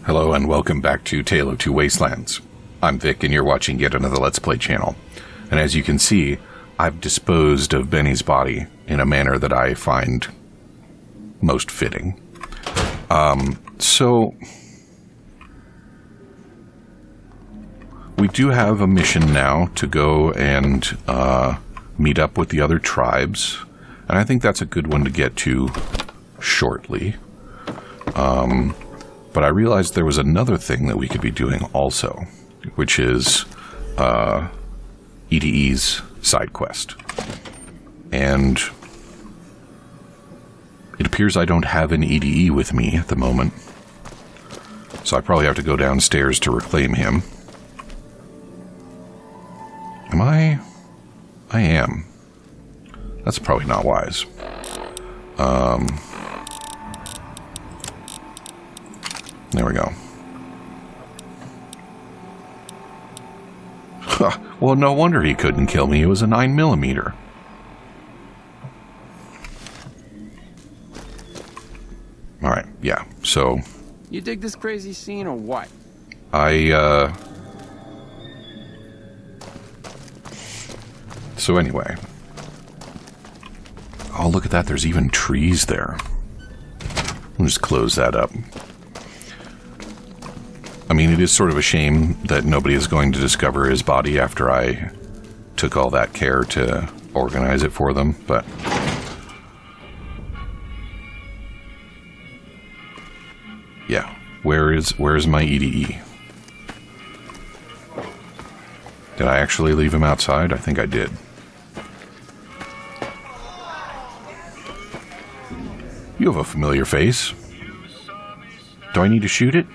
Hello and welcome back to Tale of Two Wastelands. I'm Vic and you're watching yet another Let's Play channel. And as you can see, I've disposed of Benny's body in a manner that I find most fitting. So we do have a mission now to go and meet up with the other tribes. And I think that's a good one to get to shortly. But I realized there was another thing that we could be doing also, which is EDE's side quest. And it appears I don't have an EDE with me at the moment, so I probably have to go downstairs to reclaim him. Am I? I am. That's probably not wise. There we go. Huh. Well, no wonder he couldn't kill me. It was a 9mm. Alright, yeah, so... You dig this crazy scene or what? So anyway. Oh, look at that. There's even trees there. I'll just close that up. I mean, it is sort of a shame that nobody is going to discover his body after I took all that care to organize it for them, but... yeah, where is my EDE? Did I actually leave him outside? I think I did. You have a familiar face. Do I need to shoot it?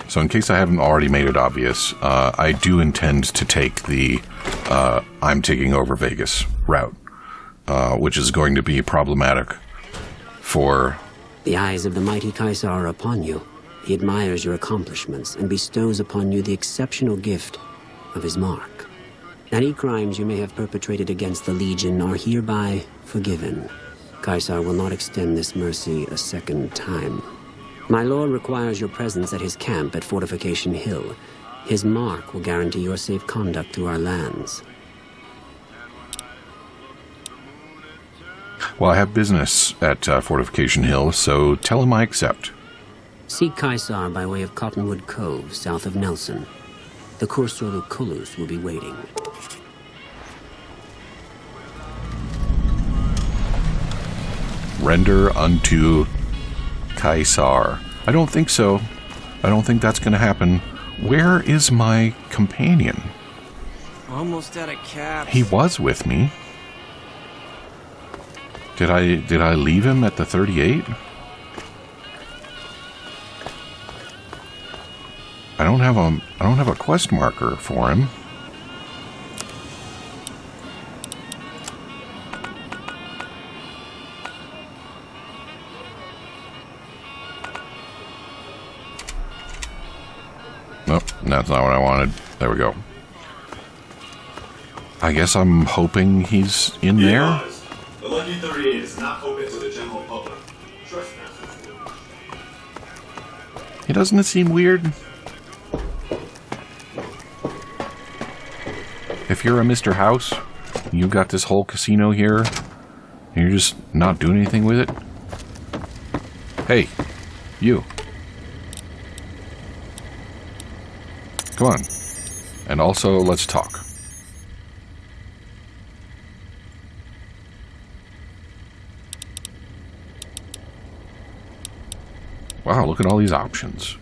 So in case I haven't already made it obvious, I do intend to take the I'm taking over Vegas route, which is going to be problematic for... The eyes of the mighty Caesar are upon you. He admires your accomplishments and bestows upon you the exceptional gift of his mark. Any crimes you may have perpetrated against the Legion are hereby forgiven. Caesar will not extend this mercy a second time. My lord requires your presence at his camp at Fortification Hill. His mark will guarantee your safe conduct through our lands. Well, I have business at Fortification Hill, so tell him I accept. Seek Caesar by way of Cottonwood Cove, south of Nelson. The Cursor Lucullus will be waiting. Render unto Caesar. I don't think so. I don't think that's going to happen. Where is my companion? Almost out of caps. He was with me. Did I leave him at the 38? I don't have a quest marker for him. Nope, that's not what I wanted. There we go. I guess I'm hoping he's in there. The Lucky 38 is not open to the general public. Hey, doesn't it seem weird? If you're a Mr. House, you got this whole casino here, and you're just not doing anything with it. Hey, you. Come on. And also, let's talk. Wow, look at all these options.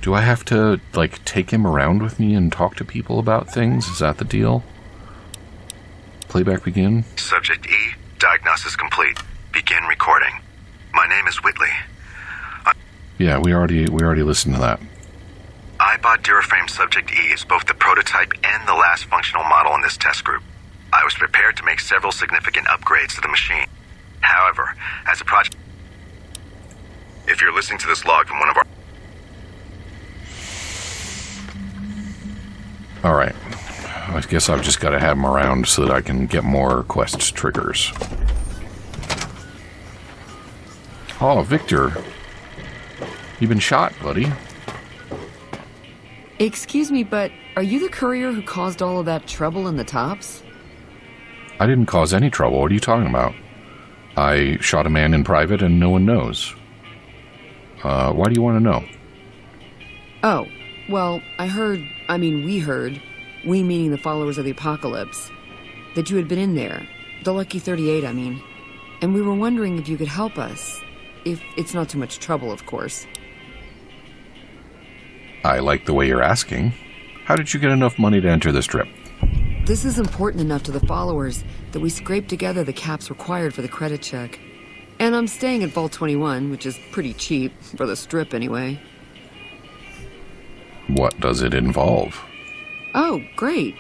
Do I have to, like, take him around with me and talk to people about things? Is that the deal? Playback begin? Subject E, diagnosis complete. Begin recording. My name is Whitley. Yeah, we already listened to that. iBot Duraframe Subject E is both the prototype and the last functional model in this test group. I was prepared to make several significant upgrades to the machine. However, as a project... If you're listening to this log from one of our... Alright. I guess I've just got to have them around so that I can get more quest triggers. Oh, Victor. You've been shot, buddy. Excuse me, but are you the courier who caused all of that trouble in the tops? I didn't cause any trouble. What are you talking about? I shot a man in private and no one knows. Why do you want to know? Oh, well, we heard, we meaning the followers of the apocalypse, that you had been in there. The Lucky 38, I mean. And we were wondering if you could help us. If it's not too much trouble, of course. I like the way you're asking. How did you get enough money to enter this trip? This is important enough to the followers that we scraped together the caps required for the credit check. And I'm staying at Vault 21, which is pretty cheap, for the strip anyway. What does it involve? Oh, great.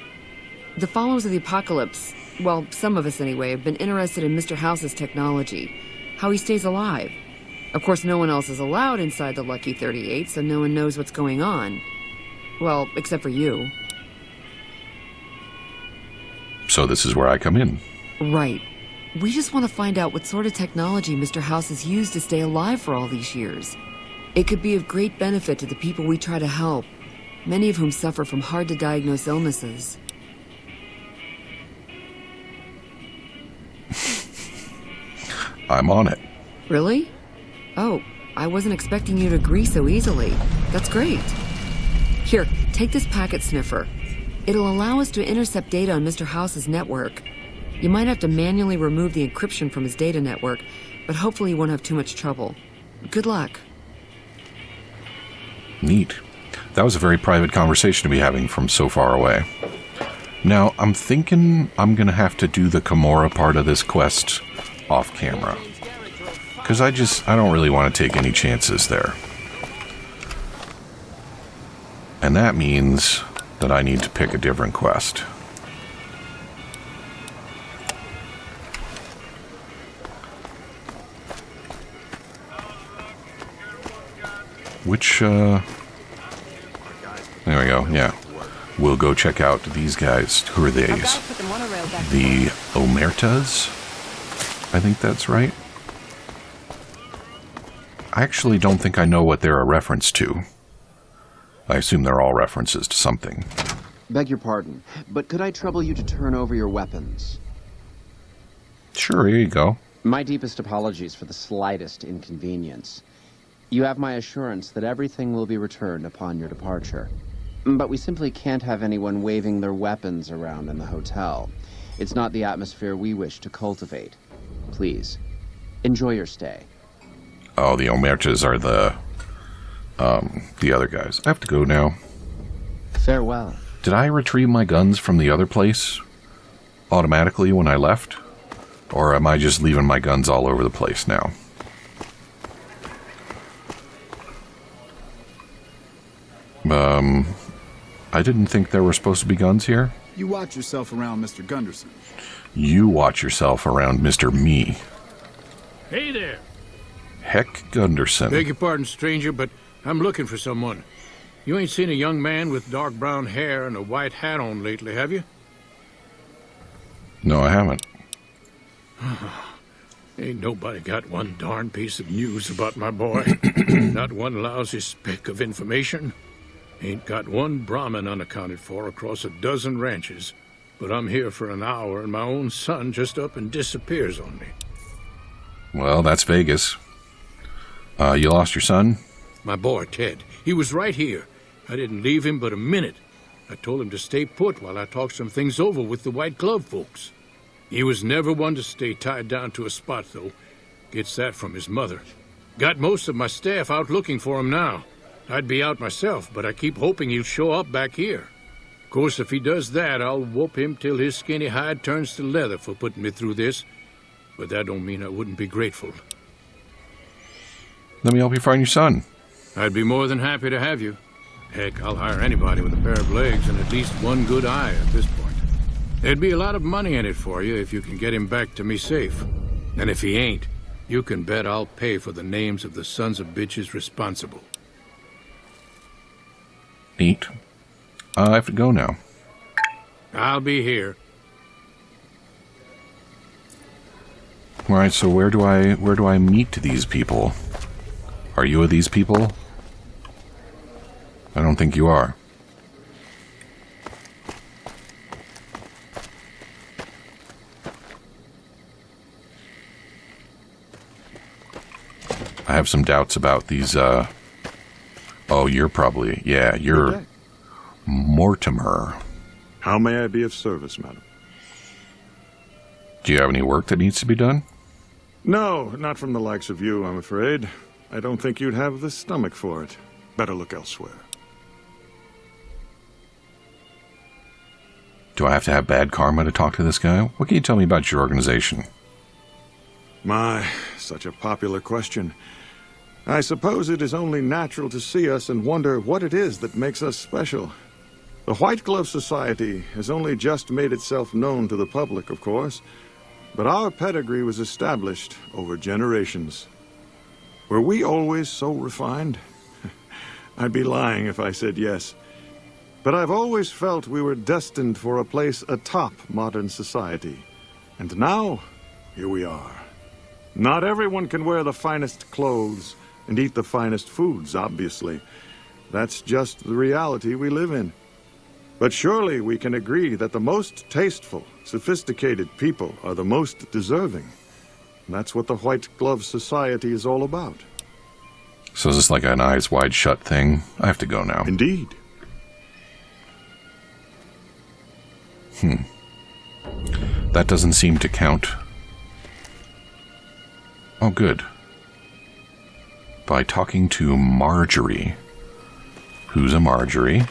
The followers of the apocalypse, well, some of us anyway, have been interested in Mr. House's technology, how he stays alive. Of course, no one else is allowed inside the Lucky 38, so no one knows what's going on. Well, except for you. So this is where I come in. Right. We just want to find out what sort of technology Mr. House has used to stay alive for all these years. It could be of great benefit to the people we try to help, many of whom suffer from hard-to-diagnose illnesses. I'm on it. Really? Oh, I wasn't expecting you to agree so easily. That's great. Here, take this packet sniffer. It'll allow us to intercept data on Mr. House's network. You might have to manually remove the encryption from his data network, but hopefully you won't have too much trouble. Good luck. Neat. That was a very private conversation to be having from so far away. Now, I'm thinking I'm going to have to do the Kimura part of this quest off camera. Because I don't really want to take any chances there. And that means that I need to pick a different quest. Which, there we go, yeah. We'll go check out these guys. Who are these? The Omertas? I think that's right. I actually don't think I know what they're a reference to. I assume they're all references to something. Beg your pardon, but could I trouble you to turn over your weapons? Sure, here you go. My deepest apologies for the slightest inconvenience. You have my assurance that everything will be returned upon your departure. But we simply can't have anyone waving their weapons around in the hotel. It's not the atmosphere we wish to cultivate. Please, enjoy your stay. Oh, the Omertas are the other guys. I have to go now. Farewell. Did I retrieve my guns from the other place automatically when I left? Or am I just leaving my guns all over the place now? I didn't think there were supposed to be guns here. You watch yourself around Mr. Gunderson. You watch yourself around Mr. Me. Hey there. Heck Gunderson. Beg your pardon, stranger, but I'm looking for someone. You ain't seen a young man with dark brown hair and a white hat on lately, have you? No, I haven't. Ain't nobody got one darn piece of news about my boy. Not one lousy speck of information. Ain't got one Brahmin unaccounted for across a dozen ranches. But I'm here for an hour and my own son just up and disappears on me. Well, that's Vegas. You lost your son? My boy, Ted. He was right here. I didn't leave him but a minute. I told him to stay put while I talked some things over with the White Glove folks. He was never one to stay tied down to a spot, though. Gets that from his mother. Got most of my staff out looking for him now. I'd be out myself, but I keep hoping he'll show up back here. Of course, if he does that, I'll whoop him till his skinny hide turns to leather for putting me through this. But that don't mean I wouldn't be grateful. Let me help you find your son. I'd be more than happy to have you. Heck, I'll hire anybody with a pair of legs and at least one good eye at this point. There'd be a lot of money in it for you if you can get him back to me safe. And if he ain't, you can bet I'll pay for the names of the sons of bitches responsible. Neat. I have to go now. I'll be here. All right, so where do I meet these people? Are you of these people? I don't think you are. I have some doubts about these, oh, you're probably, yeah, you're Mortimer. How may I be of service, madam? Do you have any work that needs to be done? No, not from the likes of you, I'm afraid. I don't think you'd have the stomach for it. Better look elsewhere. Do I have to have bad karma to talk to this guy? What can you tell me about your organization? My, such a popular question. I suppose it is only natural to see us and wonder what it is that makes us special. The White Glove Society has only just made itself known to the public, of course, but our pedigree was established over generations. Were we always so refined? I'd be lying if I said yes. But I've always felt we were destined for a place atop modern society. And now, here we are. Not everyone can wear the finest clothes and eat the finest foods, obviously. That's just the reality we live in. But surely we can agree that the most tasteful, sophisticated people are the most deserving. That's what the White Glove Society is all about. So is this like an eyes wide shut thing? I have to go now. Indeed. That doesn't seem to count. Oh, good. By talking to Marjorie. Who's a Marjorie?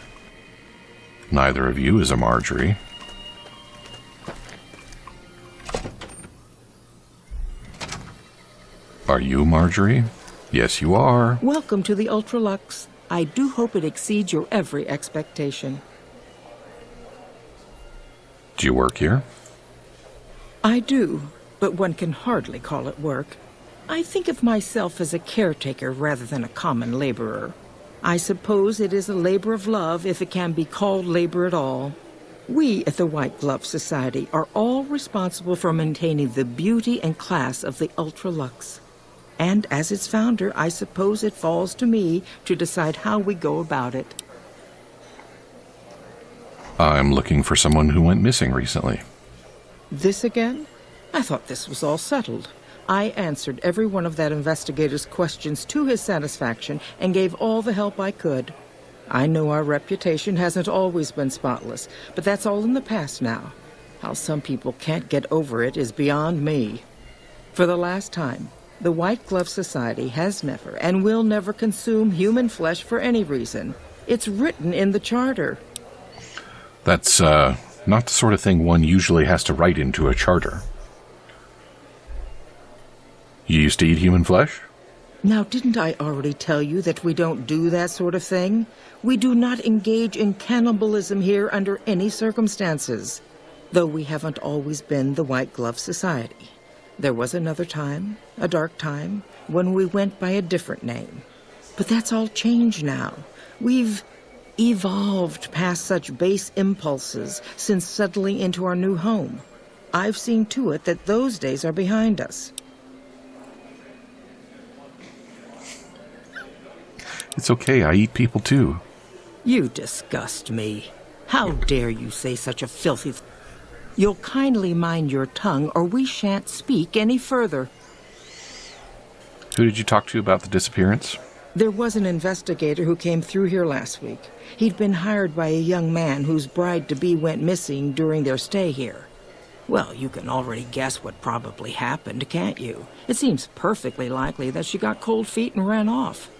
Neither of you is a Marjorie. Are you Marjorie? Yes, you are. Welcome to the Ultralux. I do hope it exceeds your every expectation. Do you work here? I do, but one can hardly call it work. I think of myself as a caretaker rather than a common laborer. I suppose it is a labor of love if it can be called labor at all. We at the White Glove Society are all responsible for maintaining the beauty and class of the Ultralux. And as its founder, I suppose it falls to me to decide how we go about it. I'm looking for someone who went missing recently. This again? I thought this was all settled. I answered every one of that investigator's questions to his satisfaction and gave all the help I could. I know our reputation hasn't always been spotless, but that's all in the past now. How some people can't get over it is beyond me. For the last time, the White Glove Society has never and will never consume human flesh for any reason. It's written in the charter. That's, not the sort of thing one usually has to write into a charter. You used to eat human flesh? Now, didn't I already tell you that we don't do that sort of thing? We do not engage in cannibalism here under any circumstances. Though we haven't always been the White Glove Society. There was another time, a dark time, when we went by a different name. But that's all changed now. We've evolved past such base impulses since settling into our new home. I've seen to it that those days are behind us. It's okay, I eat people too. You disgust me. How dare you say such a filthy... You'll kindly mind your tongue or we shan't speak any further. Who did you talk to about the disappearance? There was an investigator who came through here last week. He'd been hired by a young man whose bride-to-be went missing during their stay here. Well, you can already guess what probably happened, can't you? It seems perfectly likely that she got cold feet and ran off.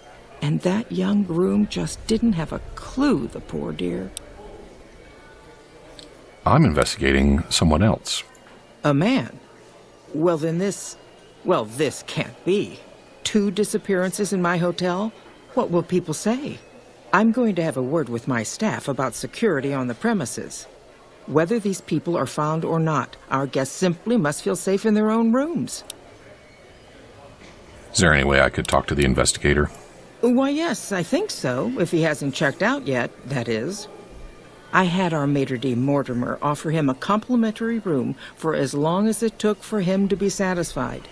And that young groom just didn't have a clue, the poor dear. I'm investigating someone else. A man? Well, then this can't be. 2 disappearances in my hotel? What will people say? I'm going to have a word with my staff about security on the premises. Whether these people are found or not, our guests simply must feel safe in their own rooms. Is there any way I could talk to the investigator? Why, yes, I think so, if he hasn't checked out yet, that is. I had our maitre d' Mortimer offer him a complimentary room for as long as it took for him to be satisfied.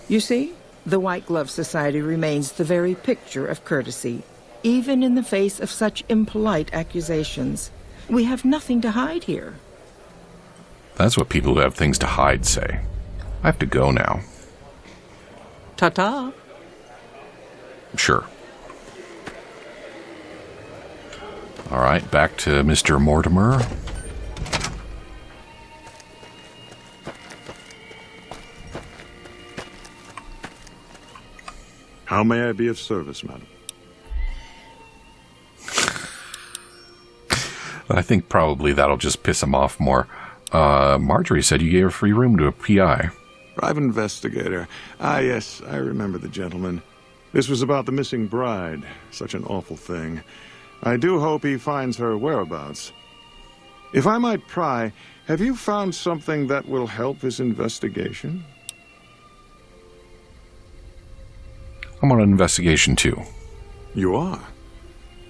You see, the White Glove Society remains the very picture of courtesy, even in the face of such impolite accusations. We have nothing to hide here. That's what people who have things to hide say. I have to go now. Ta-ta. Sure. All right, back to Mr. Mortimer. How may I be of service, madam? I think probably that'll just piss him off more. Marjorie said you gave a free room to a PI. Private investigator. Ah, yes, I remember the gentleman. This was about the missing bride. Such an awful thing. I do hope he finds her whereabouts. If I might pry, have you found something that will help his investigation? I'm on an investigation too. You are?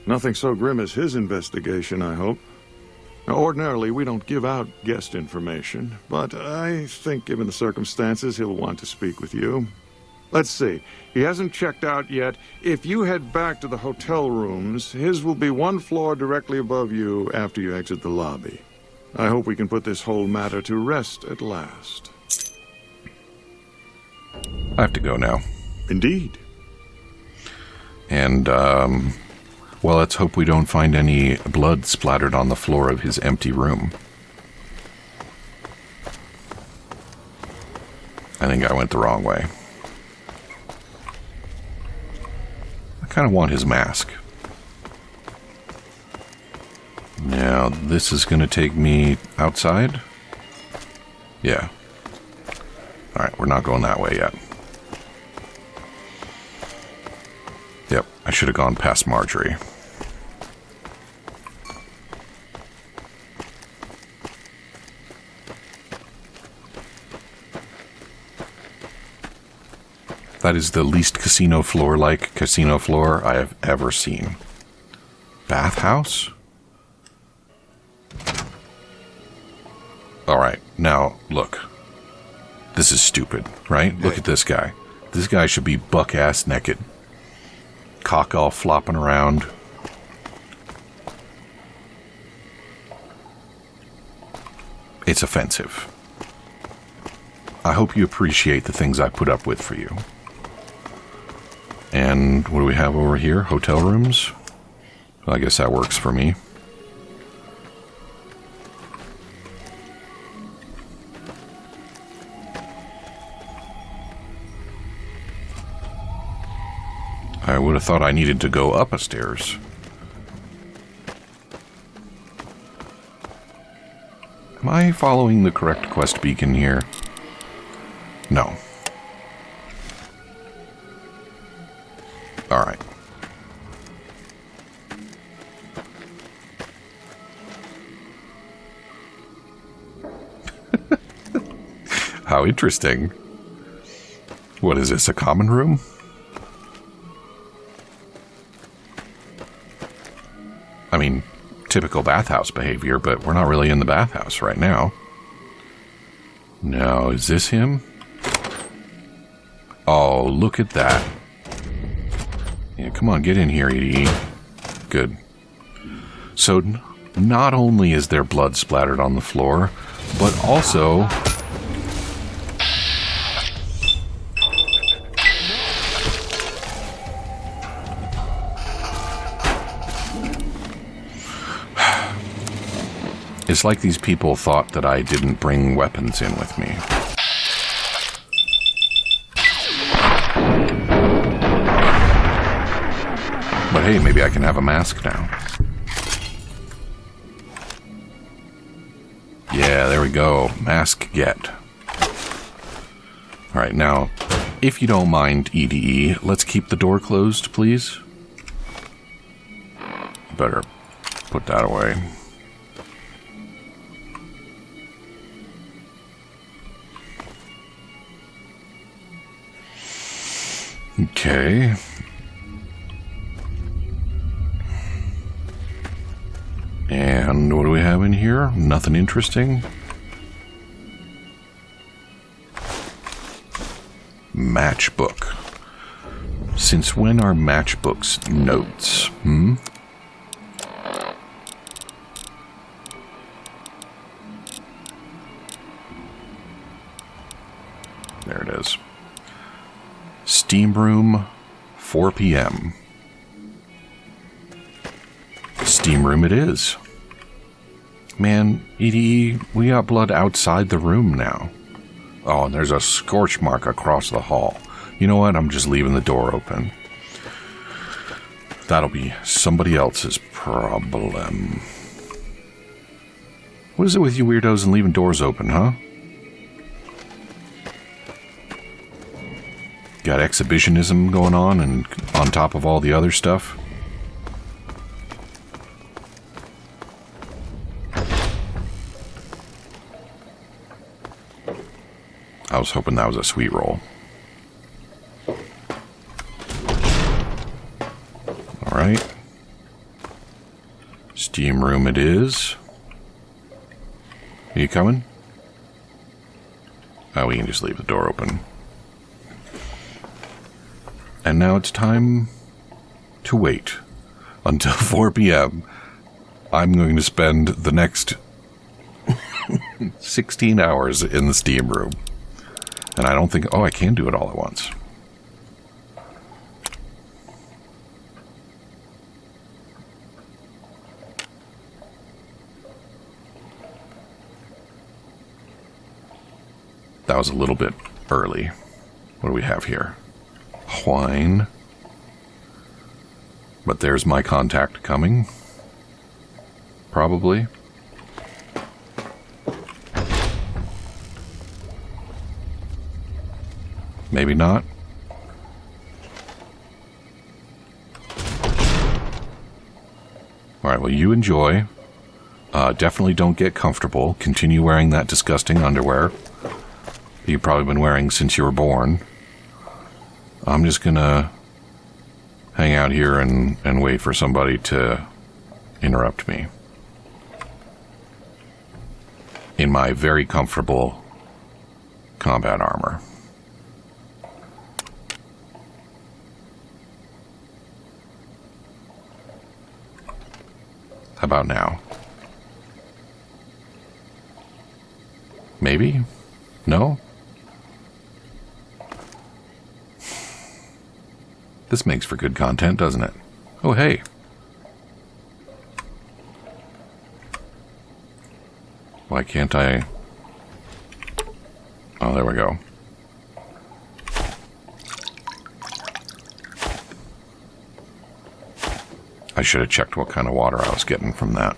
Nothing so grim as his investigation, I hope. Now, ordinarily, we don't give out guest information, but I think given the circumstances, he'll want to speak with you. Let's see. He hasn't checked out yet. If you head back to the hotel rooms, his will be one floor directly above you after you exit the lobby. I hope we can put this whole matter to rest at last. I have to go now. Indeed. And, well, let's hope we don't find any blood splattered on the floor of his empty room. I think I went the wrong way. I kind of want his mask. Now, this is going to take me outside? Yeah. Alright, we're not going that way yet. Yep, I should have gone past Marjorie. That is the least casino floor-like casino floor I have ever seen. Bathhouse? Alright, now, look. This is stupid, right? Look at this guy. This guy should be buck-ass naked. Cock all flopping around. It's offensive. I hope you appreciate the things I put up with for you. And what do we have over here? Hotel rooms? Well, I guess that works for me. I would have thought I needed to go up a stairs. Am I following the correct quest beacon here? No. Alright. How interesting. What is this, a common room? I mean, typical bathhouse behavior, but we're not really in the bathhouse right now. Now, is this him? Oh, look at that. Yeah, come on, get in here, Edie. Good. So, not only is there blood splattered on the floor, but also... It's like these people thought that I didn't bring weapons in with me. But hey, maybe I can have a mask now. Yeah, there we go. Mask get. Alright, now, if you don't mind, EDE, let's keep the door closed, please. Better put that away. Okay. And And what do we have in here? Nothing interesting. Matchbook. Since when are matchbooks notes? There it is. Steam room, 4 p.m. Steam room it is. Man, EDE, we got blood outside the room now. Oh, and there's a scorch mark across the hall. You know what? I'm just leaving the door open. That'll be somebody else's problem. What is it with you weirdos and leaving doors open, huh? Got exhibitionism going on and on top of all the other stuff? I was hoping that was a sweet roll. Alright. Steam room it is. Are you coming? Oh, we can just leave the door open. And now it's time to wait until 4 p.m. I'm going to spend the next 16 hours in the steam room. And I don't think... Oh, I can do it all at once. That was a little bit early. What do we have here? Wine. But there's my contact coming. Probably. Maybe not. Alright, well, you enjoy. Definitely don't get comfortable. Continue wearing that disgusting underwear that you've probably been wearing since you were born. I'm just gonna hang out here and wait for somebody to interrupt me. In my very comfortable combat armor. How about now? Maybe? No? This makes for good content, doesn't it? Oh, hey. Why can't I... Oh, there we go. I should have checked what kind of water I was getting from that.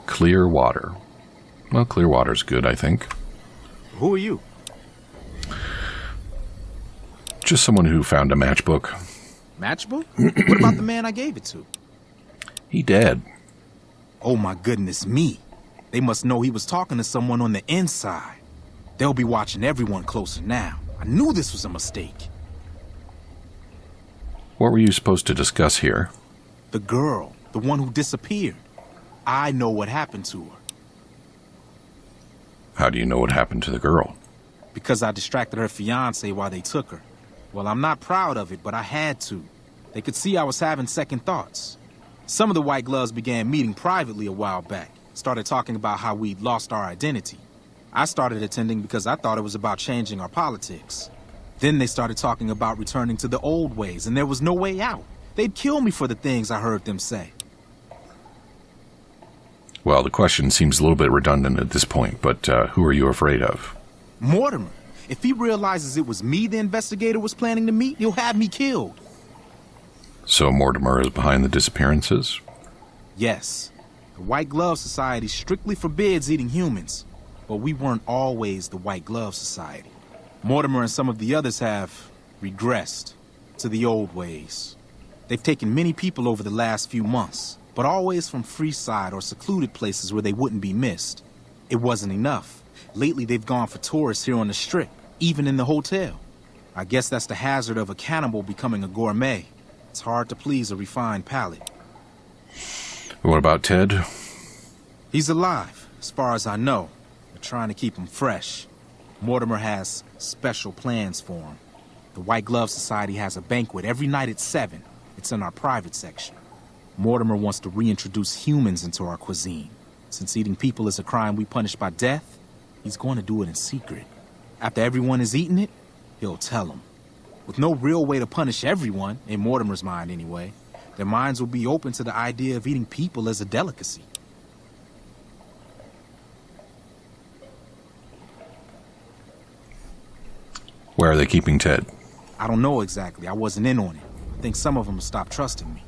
Clear water. Well, clear water's good, I think. Who are you? Just someone who found a matchbook. Matchbook? What about the man I gave it to? He dead. Oh my goodness me. They must know he was talking to someone on the inside. They'll be watching everyone closer now. I knew this was a mistake. What were you supposed to discuss here? The girl, the one who disappeared. I know what happened to her. How do you know what happened to the girl? Because I distracted her fiancé while they took her. Well, I'm not proud of it, but I had to. They could see I was having second thoughts. Some of the White Gloves began meeting privately a while back. Started talking about how we'd lost our identity. I started attending because I thought it was about changing our politics. Then they started talking about returning to the old ways, and there was no way out. They'd kill me for the things I heard them say. Well, the question seems a little bit redundant at this point, but who are you afraid of? Mortimer. If he realizes it was me the investigator was planning to meet, he'll have me killed. So Mortimer is behind the disappearances? Yes. The White Glove Society strictly forbids eating humans. But we weren't always the White Glove Society. Mortimer and some of the others have regressed to the old ways. They've taken many people over the last few months, but always from Freeside or secluded places where they wouldn't be missed. It wasn't enough. Lately, they've gone for tourists here on the Strip, even in the hotel. I guess that's the hazard of a cannibal becoming a gourmet. It's hard to please a refined palate. What about Ted? He's alive, as far as I know. They're trying to keep him fresh. Mortimer has special plans for him. The White Glove Society has a banquet every night at 7. It's in our private section. Mortimer wants to reintroduce humans into our cuisine. Since eating people is a crime we punish by death, he's going to do it in secret. After everyone has eaten it, he'll tell them. With no real way to punish everyone, in Mortimer's mind anyway, their minds will be open to the idea of eating people as a delicacy. Where are they keeping Ted? I don't know exactly. I wasn't in on it. I think some of them have stopped trusting me.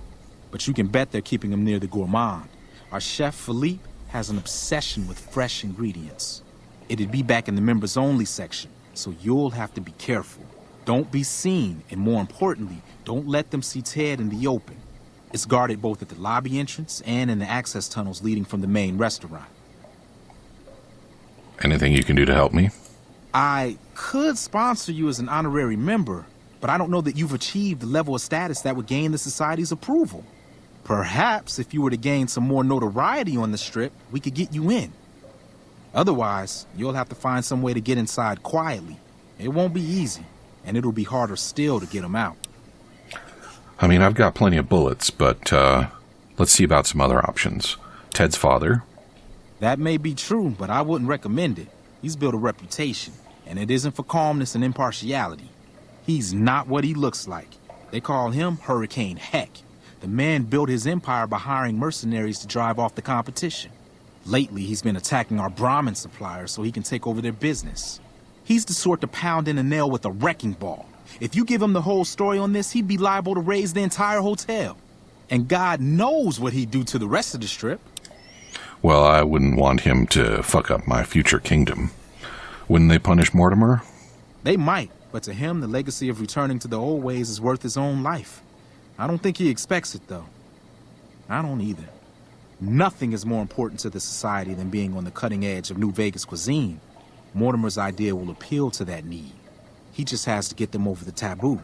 But you can bet they're keeping him near the gourmand. Our chef, Philippe, has an obsession with fresh ingredients. It'd be back in the members-only section, so you'll have to be careful. Don't be seen, and more importantly, don't let them see Ted in the open. It's guarded both at the lobby entrance and in the access tunnels leading from the main restaurant. Anything you can do to help me? I could sponsor you as an honorary member, but I don't know that you've achieved the level of status that would gain the Society's approval. Perhaps if you were to gain some more notoriety on the Strip, we could get you in. Otherwise, you'll have to find some way to get inside quietly. It won't be easy, and it'll be harder still to get them out. I mean, I've got plenty of bullets, but let's see about some other options. Ted's father. That may be true, but I wouldn't recommend it. He's built a reputation, and it isn't for calmness and impartiality. He's not what he looks like. They call him Hurricane Heck. The man built his empire by hiring mercenaries to drive off the competition. Lately, he's been attacking our Brahmin suppliers so he can take over their business. He's the sort to pound in a nail with a wrecking ball. If you give him the whole story on this, he'd be liable to raise the entire hotel. And God knows what he'd do to the rest of the Strip. Well, I wouldn't want him to fuck up my future kingdom. Wouldn't they punish Mortimer? They might, but to him, the legacy of returning to the old ways is worth his own life. I don't think he expects it, though. I don't either. Nothing is more important to the Society than being on the cutting edge of New Vegas cuisine. Mortimer's idea will appeal to that need. He just has to get them over the taboo.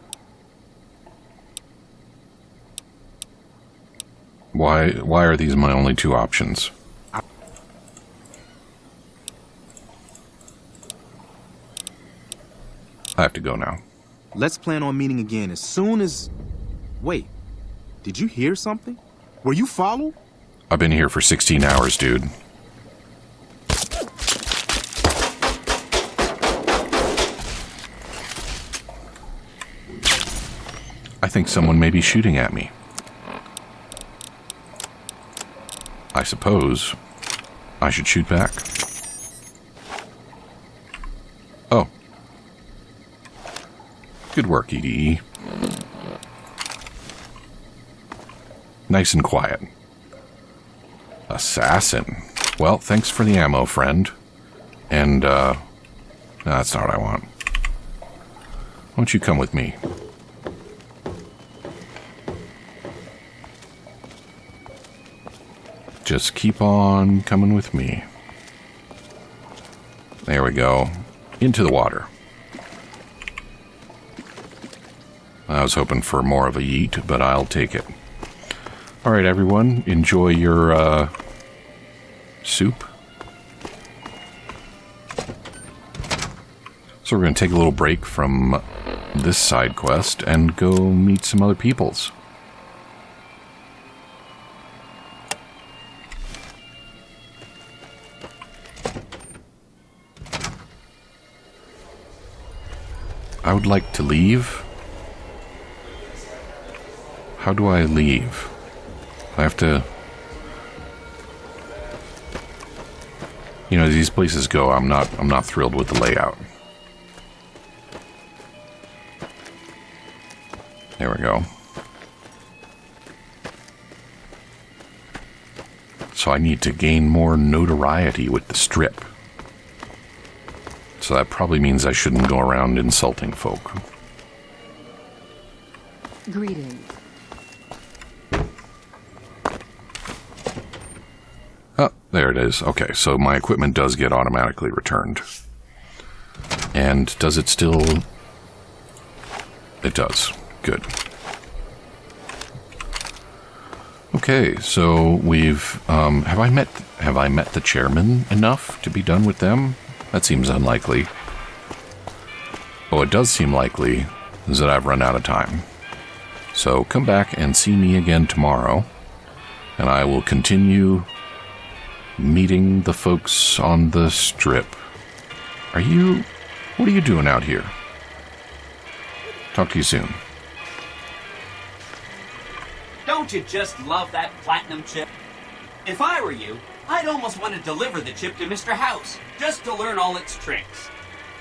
Why are these my only two options? I have to go now. Let's plan on meeting again as soon as... Wait, did you hear something? Were you followed? I've been here for 16 hours, dude. I think someone may be shooting at me. I suppose I should shoot back. Oh. Good work, EDE. Nice and quiet. Assassin. Well, thanks for the ammo, friend. And, no, that's not what I want. Why don't you come with me? Just keep on coming with me. There we go. Into the water. I was hoping for more of a yeet, but I'll take it. Alright, everyone. Enjoy your, soup. So we're going to take a little break from this side quest and go meet some other peoples. I would like to leave. How do I leave? I have to... You know, as these places go, I'm not thrilled with the layout. There we go. So I need to gain more notoriety with the Strip. So that probably means I shouldn't go around insulting folk. Greetings. Oh, there it is. Okay, so my equipment does get automatically returned. And does it still It does. Good. Okay, so we've have I met the chairman enough to be done with them? That seems unlikely. Oh, it does seem likely is that I've run out of time. So come back and see me again tomorrow, and I will continue meeting the folks on the strip. What are you doing out here? Talk to you soon. Don't you just love that platinum chip? If I were you, I'd almost want to deliver the chip to Mr. House, just to learn all its tricks.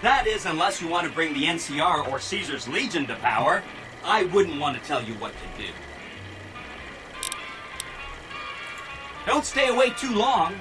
That is, unless you want to bring the NCR or Caesar's Legion to power. I wouldn't want to tell you what to do. Don't stay away too long.